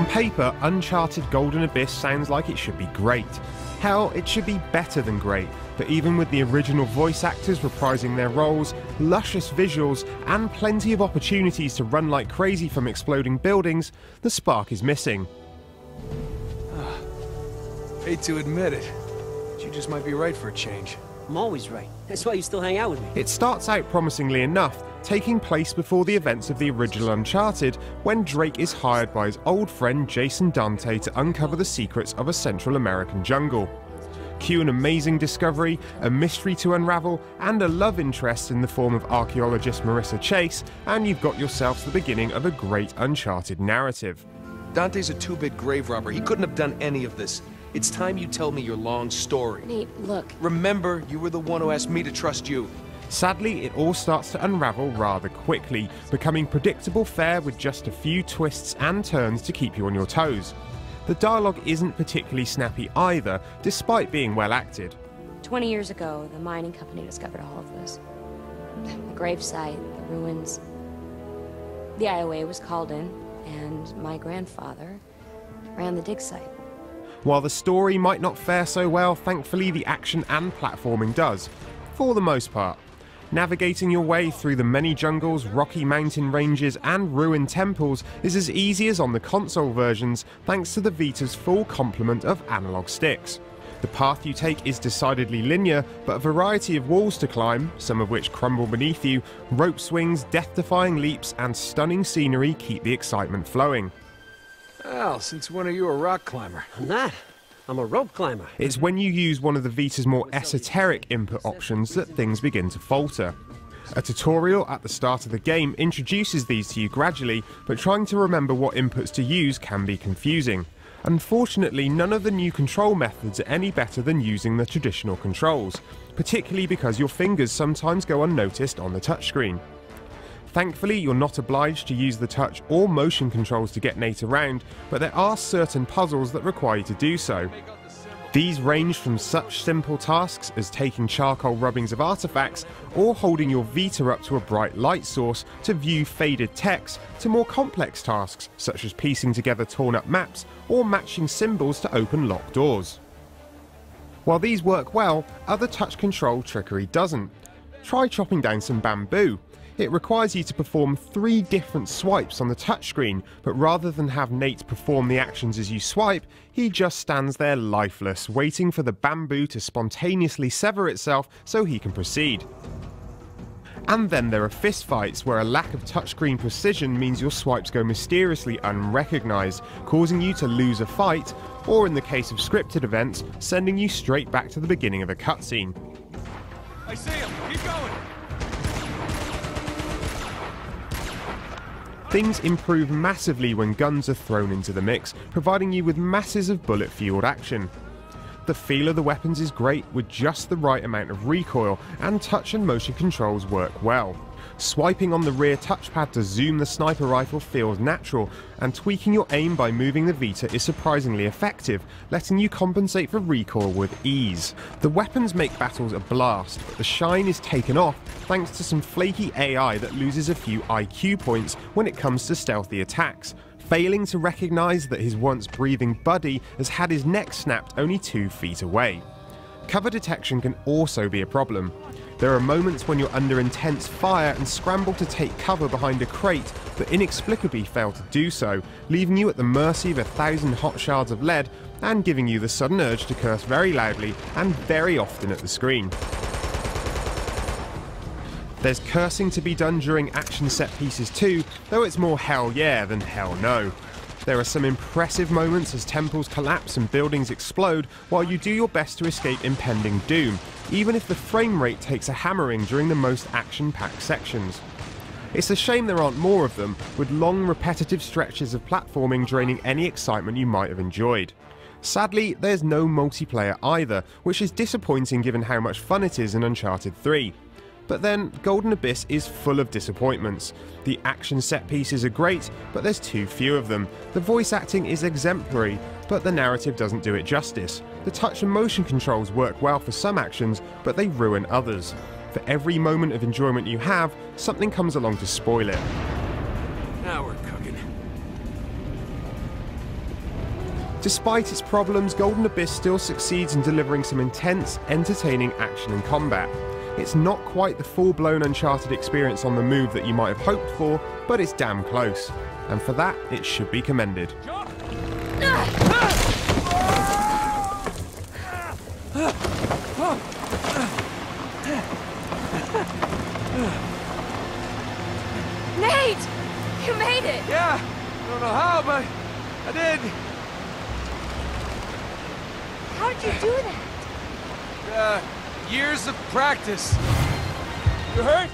paper, Uncharted Golden Abyss sounds like it should be great. Hell, it should be better than great, but even with the original voice actors reprising their roles, luscious visuals, and plenty of opportunities to run like crazy from exploding buildings, the spark is missing. Hate to admit it, but you just might be right for a change. I'm always right. That's why you still hang out with me. It starts out promisingly enough, taking place before the events of the original Uncharted, when Drake is hired by his old friend Jason Dante to uncover the secrets of a Central American jungle. Cue an amazing discovery, a mystery to unravel, and a love interest in the form of archaeologist Marissa Chase, and you've got yourself the beginning of a great Uncharted narrative. Dante's a two-bit grave robber. He couldn't have done any of this. It's time you tell me your long story. Nate, look. Remember, you were the one who asked me to trust you. Sadly, it all starts to unravel rather quickly, becoming predictable fare with just a few twists and turns to keep you on your toes. The dialogue isn't particularly snappy either, despite being well acted. 20 years ago, the mining company discovered all of this. The gravesite, the ruins. The IOA was called in, and my grandfather ran the dig site. While the story might not fare so well, thankfully the action and platforming does, for the most part. Navigating your way through the many jungles, rocky mountain ranges and ruined temples is as easy as on the console versions, thanks to the Vita's full complement of analog sticks. The path you take is decidedly linear, but a variety of walls to climb, some of which crumble beneath you, rope swings, death-defying leaps and stunning scenery keep the excitement flowing. Well, since when are you a rock climber? I'm not. I'm a rope climber. It's when you use one of the Vita's more esoteric input options that things begin to falter. A tutorial at the start of the game introduces these to you gradually, but trying to remember what inputs to use can be confusing. Unfortunately, none of the new control methods are any better than using the traditional controls, particularly because your fingers sometimes go unnoticed on the touchscreen. Thankfully, you're not obliged to use the touch or motion controls to get Nate around, but there are certain puzzles that require you to do so. These range from such simple tasks as taking charcoal rubbings of artifacts or holding your Vita up to a bright light source to view faded text, to more complex tasks such as piecing together torn up maps or matching symbols to open locked doors. While these work well, other touch control trickery doesn't. Try chopping down some bamboo. It requires you to perform 3 different swipes on the touchscreen, but rather than have Nate perform the actions as you swipe, he just stands there lifeless, waiting for the bamboo to spontaneously sever itself so he can proceed. And then there are fistfights, where a lack of touchscreen precision means your swipes go mysteriously unrecognised, causing you to lose a fight, or in the case of scripted events, sending you straight back to the beginning of a cutscene. I see him! Keep going! Things improve massively when guns are thrown into the mix, providing you with masses of bullet-fueled action. The feel of the weapons is great, with just the right amount of recoil, and touch and motion controls work well. Swiping on the rear touchpad to zoom the sniper rifle feels natural, and tweaking your aim by moving the Vita is surprisingly effective, letting you compensate for recoil with ease. The weapons make battles a blast, but the shine is taken off thanks to some flaky AI that loses a few IQ points when it comes to stealthy attacks, failing to recognise that his once breathing buddy has had his neck snapped only 2 feet away. Cover detection can also be a problem. There are moments when you're under intense fire and scramble to take cover behind a crate, but inexplicably fail to do so, leaving you at the mercy of 1,000 hot shards of lead and giving you the sudden urge to curse very loudly and very often at the screen. There's cursing to be done during action set pieces too, though it's more hell yeah than hell no. There are some impressive moments as temples collapse and buildings explode while you do your best to escape impending doom, even if the frame rate takes a hammering during the most action-packed sections. It's a shame there aren't more of them, with long repetitive stretches of platforming draining any excitement you might have enjoyed. Sadly, there's no multiplayer either, which is disappointing given how much fun it is in Uncharted 3. But then, Golden Abyss is full of disappointments. The action set pieces are great, but there's too few of them. The voice acting is exemplary, but the narrative doesn't do it justice. The touch and motion controls work well for some actions, but they ruin others. For every moment of enjoyment you have, something comes along to spoil it. Now we're cooking. Despite its problems, Golden Abyss still succeeds in delivering some intense, entertaining action and combat. It's not quite the full-blown Uncharted experience on the move that you might have hoped for, but it's damn close. And for that, it should be commended. Nate! You made it! Yeah, I don't know how, but I did. How did you do that? Years of practice. You hurt?